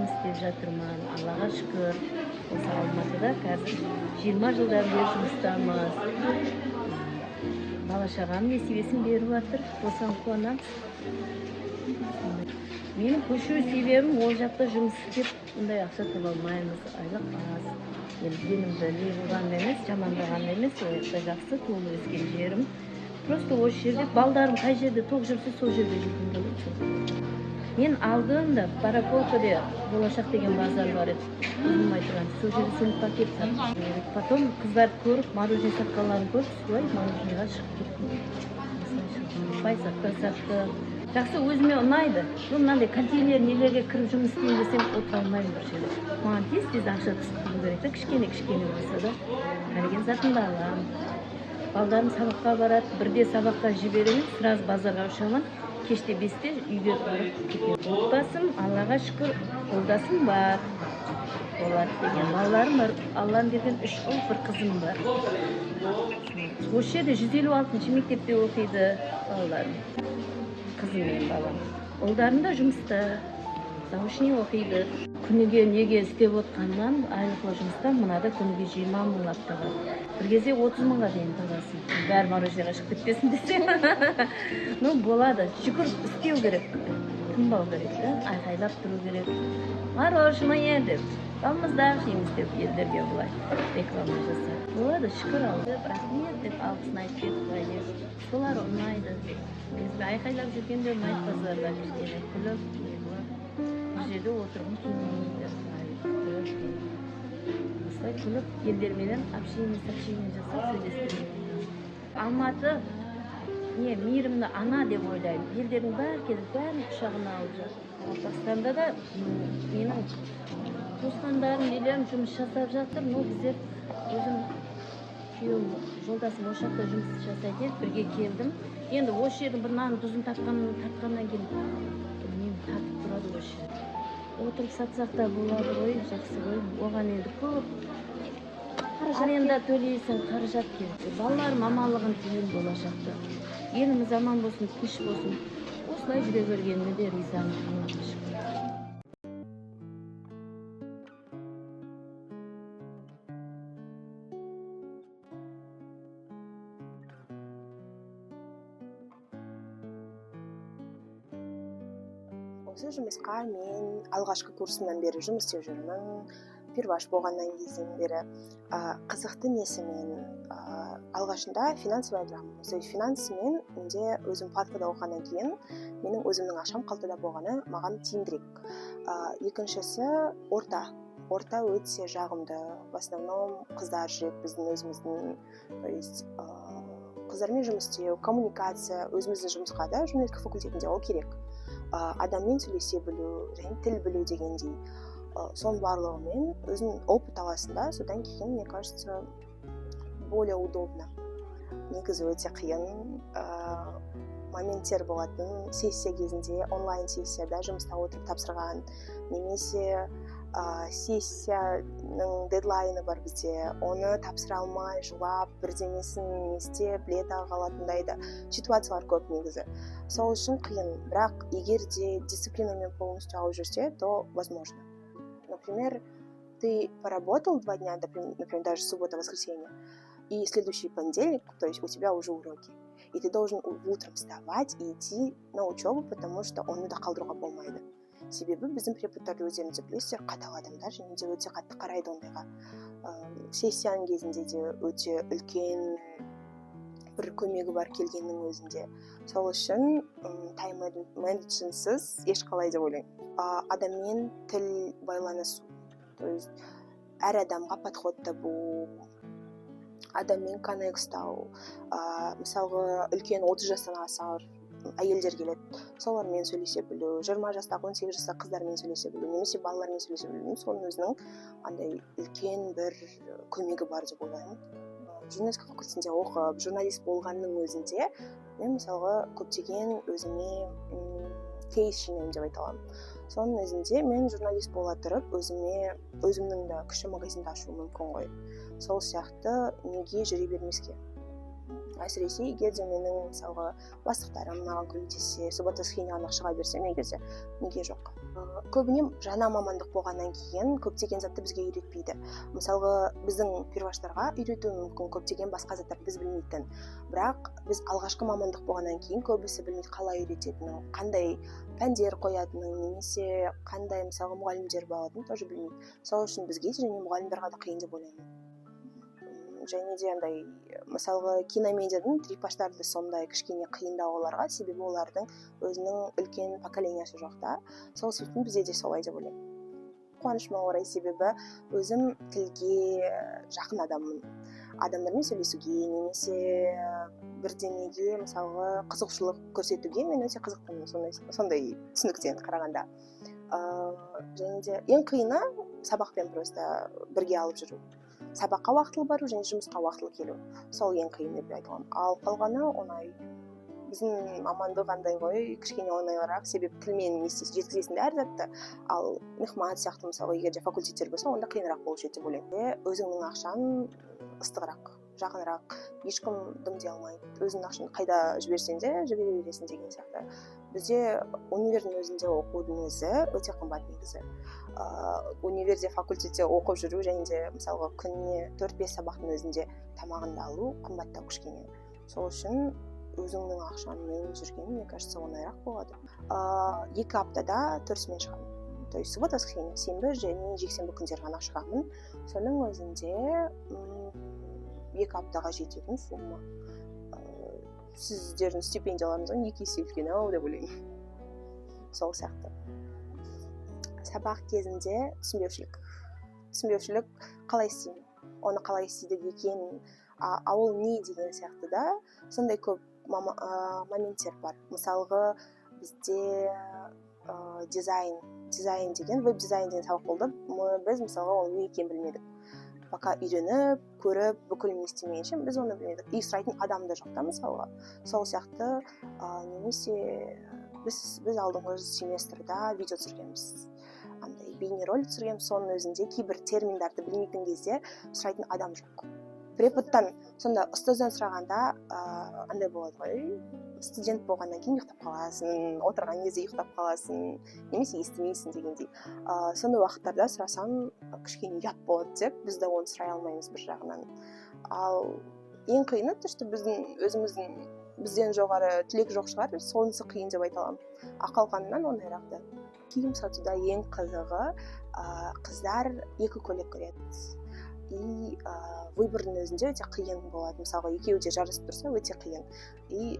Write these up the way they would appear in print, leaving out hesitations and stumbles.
жұмыс істеп жатырмын. Аллаға шүкір. Осы Алматыда қазір 20 жылдан бері жұмыстамыз. Бала шағам несібесін беріп жатыр. Осыған қуанамыз. Менің көшу себебім ол жақта жұмыс істеп, бұндай ақша таба алмаймыз. Айлық аз. Денімді не болған емес, жамандаған емес, ол жақта жақсы толы өскен жерім. Просто осы жерде балдарым қай жерде тоқ жүрсе, сол жерде жүргім келеді. Мен алдымда Бараколкада болашақ деген базар бар еді. Білмей тұрған, сол жерде сөніп пакет саттым. Потом қыздарды көріп, мороженое сатқанларын көріп, солай мороженеға шығып кеттім. Пай сатты. Жақсы өзіме ұнайды. Мынандай контейнер нелерге кіріп жұмыс істейін десем, отыра алмаймын бір жерде. Маған тез ақша түсіп тұру керек та, кішкене болса да. Әлген затымды аламын. Балдарым сабаққа барады, бірде сабаққа жіберемін, сразу базарға ұшамын. Кеште 5-те үйге барып кетемін. Отбасым, Аллаға шүкір, қолдасым бар. Болады деген балаларым бар. Аллам берген 3 ұл, 1 қызым бар. Осы жерде 156-шы мектепте оқиды балаларым. Қызым мен балам. Ұлдарым да жұмыста, заочный оқиды. Күніге неге істеп отқаннан, айлықлы жұмыстан мынада күніге 20 мыңлап табады. Бір кезде 30 мыңға дейін табасың. Бәрі мороженеға шығып кетпесін десем. Ну, болады. Шүкір істеу керек. Тынбау керек, да? Айқайлап тұру керек. Мороженое деп, балмыздағы жейміз деп елдерге бұлай реклама жасайды. Болады, шүкір алды. Рахмет деп алғысын айтып кетіп. Солар ұнайды. Біз айқайлап жүргенде ұнайды базарда кішкене күліп, бір жерде отырғым келмейді. Осылай күліп, елдерменен общение жасап сөйлестірмейді. Алматы мейірімді ана деп ойлаймын. Елдердің бәрі келіп, бәрін құшағына алып жатыр. Қазақстанда да менің туысқандарым, нелерім жұмыс жасап жатыр. Но біздер өзім күйеуім, жолдасым осы жақта жұмыс жасайды, бірге келдім. Енді осы жердің бір нанның тұзын тартқаннан кейін мен татып тұрады осы жер. Отырып сатсақ та болады ғой, жақсы ғой. Оған енді көп аренда төлейсің, қаражат керек. Балаларым аманлығын тілеймін болашақта. Еліміз аман болсын, тыныш болсын. Осылай жүре бергеніне де ризамын, Аллаға шүкір. Осы жұмысқа мен алғашқы курсымнан бері жұмыс істеп жүрмін. Перваш болғаннан кезден бері қызықты несімен алғашында финансовая драма. Финансымен менде өзім паркада оқығаннан кейін менің өзімнің ақшам қалтада болғаны маған тиімдірек. Екіншісі орта өте жағымды. В основном қыздар жүреді біздің өзіміздің, то есть қыздармен жұмыс істеу, коммуникация, өзіміздің жұмысқа да журналистика факультетінде ол керек. Адаммен сөйлесе білу, және тіл білу дегендей. Соның барлығымен өзің опыт аласында, содан кейін, мне кажется, более удобно. Негізі өте қиын моменттер болатын. Сессия кезінде, онлайн сессияда жұмыста отырып тапсырған, немесе сессияның дедлайны бар бізде, оны тапсыра алмай, жылап, бірдемесін істеп, білет қалатындай да ситуациялар көп негізі. Сол үшін қиын, бірақ егер де дисциплинамен полностью алып жүрсе, то возможно. Например, ты поработал 2 дня, например, даже суббота-воскресенье, и следующий понедельник, то есть у тебя уже уроки. И ты должен утром вставать и идти на учебу, потому что оны да қалдыруға болмайды. Себебі біздің преподтар өздеріңіз білесіздер, қатал адамдар, және де өте қатты қарайды ондайға. Сессияның кезінде де өте үлкен бір көмегі бар келгеннің өзінде. Сол үшін тайм менеджментсіз ешқалай деп ойлаймын. Адаммен тіл байланысу, то есть әр адамға подход табу, адаммен коннект ұстау. Мысалғы үлкен 30 жастан асар әйелдер келеді, солармен сөйлесе білу, 20 жастағы, 18 жастағы қыздармен сөйлесе білу, немесе балалармен сөйлесе білу, соның өзінің андай үлкен бір көмегі бар деп ойлаймын. Журналистика факультетінде оқып, журналист болғанның өзінде мен мысалға көптеген өзіме кейс жинаймын деп айта аламын. Соның өзінде мен журналист бола тұрып, өзімнің де кіші магазинді ашу мүмкін ғой. Сол сияқты неге жүре бермеске. Әсіресе егер де менің мысалға бастықтарым маған көмектессе, суббота-воскресенье шыға берсем, егер де неге жоқ. көбіне жаңа мамандық болғаннан кейін көптеген затты бізге үйретпейді. Мысалға біздің перваштарға үйретуі мүмкін көптеген басқа заттар біз білмейтін, бірақ біз алғашқы мамандық болғаннан кейін көбісі білмейді қалай үйрететінін, қандай пәндер қоятынын, немесе қандай мысалға мұғалімдер бағатынын тоже білмейді. Сол үшін бізге және мұғалімдерге де қиын деп ойлаймын. Және де андай мысалға киномедиадан трипаштарды сондай кішкене қиындау оларға, себебі олардың өзінің үлкен поколениясы жоқ та. Сол себептен бізде де солай деп ойлаймын. Қуанышыма орай, себебі өзім тілге жақын адаммын. Адамдармен сөйлесуге немесе бірдемеге мысалға қызығушылық көрсетуге мен өте қызықтымын, сондай түсініктен қарағанда. Және де ең қиыны сабақпен просто бірге алып жүру. Сабаққа уақытылы бару және жұмысқа уақытылы келу. Сол ең қиын деп айта аламын. Ал қалғаны оңай. Біздің мамандық андай ғой, кішкене оңайырақ, себебі тілмен жеткізесің әр затты. Ал мехмат сияқты мысалы егер де факультеттер болса, онда қиынырақ болушы еді деп ойлаймын. Өзіңнің ақшаң ыстығырақ, жақынырақ, ешкім дымдей алмайды. Өзіңнің ақшаны қайда жіберсең де жібере бересің деген сияқты. Бізде универдің өзінде оқудың өзі өте қымбат негізі. Универде факультетте оқып жүру және де мысалға күніне 4-5 сабақтың өзінде тамағыңды алу қымбаттау кішкене. Сол үшін өзіңнің ақшаңмен жүрген, мне кажется, оңайырақ болады. 2 аптада 4-мен шығамын. То есть суббота, воскресенье, сенбі және жексенбі күндер ғана шығамын. Соның өзінде 2 аптаға жететін сумма. Сіздердің стипендияларыңыздан 2 есе үлкен деп ойлаймын. Сол сияқты. Сабақ кезінде түсінбеушілік қалай істеймін, оны қалай істейді екен, ол не деген сияқты да, сондай көп моменттер бар. Мысалға бізде дизайн деген, веб-дизайн деген сабақ болды. Біз мысалға оны не екенін білмедік. Пока үйреніп, көріп, бүкіл не істемейінше біз оны білмедік. И сұрайтын адам да жоқ та мысалға. Сол сияқты немесе біз алдыңғы семестрда видео түсіргенбіз. Андай бейнеролик түсіргенбіз, соның өзінде кейбір терминдарды білмейтін кезде сұрайтын адам жоқ. Преподтан сонда ұстаздан сұрағанда андай болады ғой, студент болғаннан кейін ұйықтап қаласың, отырған кезде ұйықтап қаласың, немесе естімейсің дегендей. Сондай уақыттарда сұрасам кішкене ұят болады деп, біз де оны сұрай алмаймыз бір жағынан. Ал ең қиыны что бізден жоғары түлек жоқ шығар, сонысы қиын деп айта аламын. Қалғанынан оңайырақ та. Киім сатуда ең қызығы қыздар 2 көйлек көреді. И выбордың өзінде өте қиын болады. Мысалға екеуі де жарысып тұрса өте қиын. И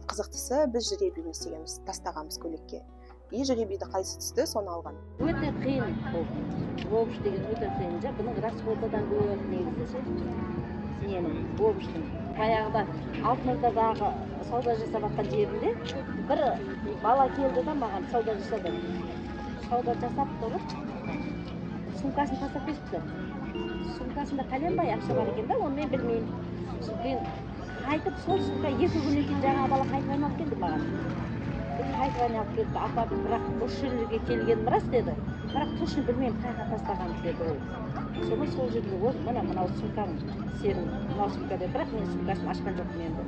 қызықтысы біз жребий істегенбіз, тастағанбыз көйлекке. И жребийді қайсы түсті, соны алған. Өте қиын бұл. Обуш деген өте қиын. Бұның расходыдан көп негізі. Ненің обуштың. Баяғыда Алтынордадағы сауда жасап жатқан жерінде бір бала келді да маған сауда жасады. Сауда жасап тұрып, сумкасын тастап кетіпті. Сумкасында қалем бай ақша бар екен да, оны мен білмеймін. Кейін қайтып сол сумка 2 күннен кейін жаңа бала қайтып алып келді маған. Қайтып алып келді, апа, бірақ осы жерге келгенім рас деді. Бірақ точно білмеймін қайда тастағанымды деді ол. Соны сол жерге ол мынау сумкаң сенің, мынау сумка деді, бірақ мен сумкасын ашқан жоқпын енді.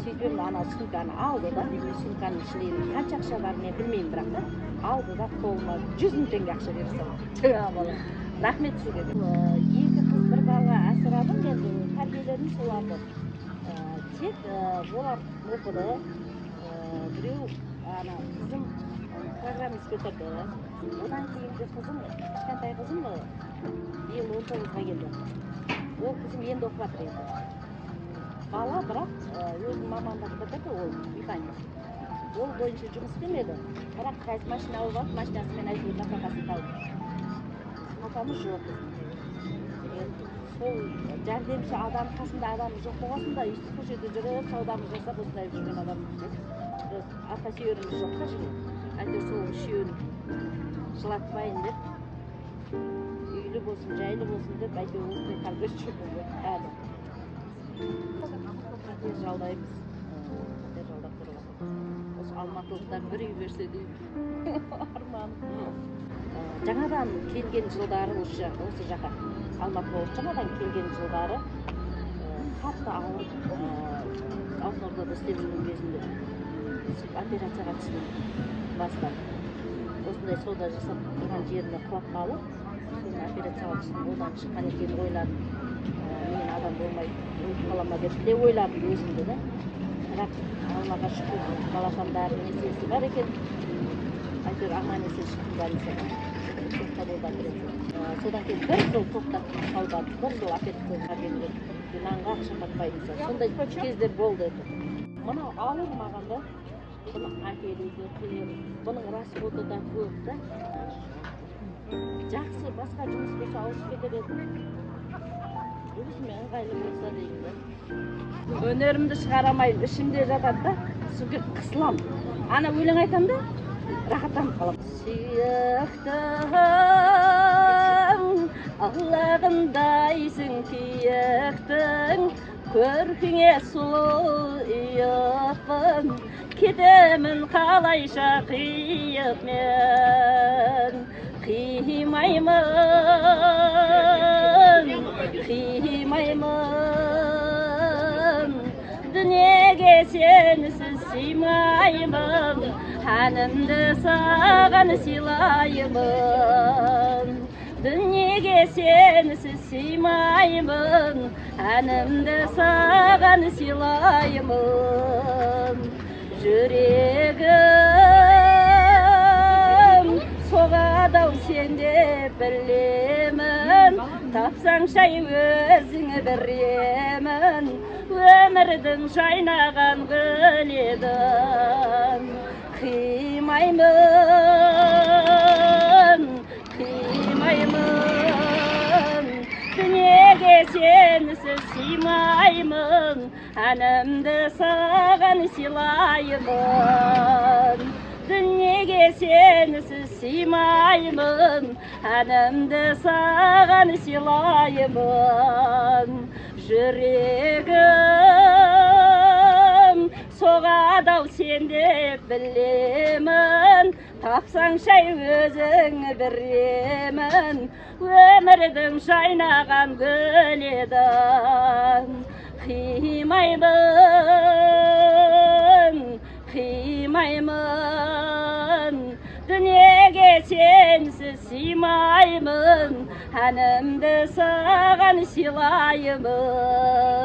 Сөйтіп ана сумканы алды да, сумканың ішінде қанша ақша бар мен білмеймін, бірақ та алды да қолыма 100 000 теңге ақша беріп салды. Жаңа бала. Рахмет сізге деп. 2 қыз бір бала асырадым, енді тәрбиеледім соларды. Тек олар оқыды. Біреу қызым программист бітірді. Одан кейінгі қызым, кішкентай қызым биыл 19-ға келді. Ол қызым енді оқып жатыр енді. Бала бірақ өзінің мамандығы бітірді, ол механик. Ол бойынша жұмыс істемеді. Бірақ қайсы машина алып алып, машинасымен әйтеуір нәпақасын тауып. Нәпақамыз жоқ. Сол жәрдемші адам, қасында адам жоқ болғасында, үйсіз көшеде жүріп, саудамыз жасап, осындай жүрген адам біз ата сүйеріміз жоқ та жүрген. Әйтеуір сол үшеуін жылатпайын деп, үйлі болсын, жайлы болсын деп, әйтеуір осындай тәрбие жүрген әлі. Пәтер жалдаймыз. Пәтер жалдап тұрып жатырмыз. Осы алматылықтар бір үй берсе дейді. Арманым. Жаңадан келген жылдары осы жаққа Алматы болып жаңадан келген жылдары қатты ауырып Алтынордада істеп жүрген кезінде операцияға түстім бастан. осындай сауда жасап тұрған жеріне құлап қалып, мен операцияға түстім, одан шыққан екен ойладым. Мен адам болмайды, өліп қала ма деп те ойладым өзімді да. Бірақ Аллаға шүкір, балапан бәрінің несиесі бар екен. Әйтеуір аман есен шықтым больницадан. Тоқтап болды операция. Содан кейін бір жыл тоқтатып қалдым, бір жыл операцияға келген. Нанға ақша таппаймыз. Сондай кездер болды. Мынау ауыр маған да. Бұны әкелуді қиын. Бұның расходы да көп да. Жақсы басқа жұмыс болса ауысып кетер едім. Өзіме ыңғайлы болса деймін. Өнерімді шығарамаймын, ішімде жатады да. Сөйтіп қысылам. Ана өлең айтам да, рахаттанып қалам. Сүйіктім, ағлағындайсың киіктің, көркіңе сұлу иықпын, кетемін қалайша қиып мен. Қимаймын, дүниеге сенсіз сыймаймын, әнімді саған сыйлаймын. Дүниеге сенсіз сыймаймын, әнімді саған сыйлаймын. Жүрегім соғады-ау сен деп білемін, тапсаң шай өзіңе беремін, өмірдің жайнаған гүл едің. Қимаймын, дүниеге сенсіз сыймаймын, әнімді саған сыйлаймын. Дүниеге сенсіз сыймаймын, әнімді саған сыйлаймын. Жүрегім соғады-ау сен деп білемін, тапсаң шай өзіңе беремін, өмірдің жайнаған гүл едің. Қимаймын, дүниеге сенсіз сыймаймын, әнімді саған сыйлаймын.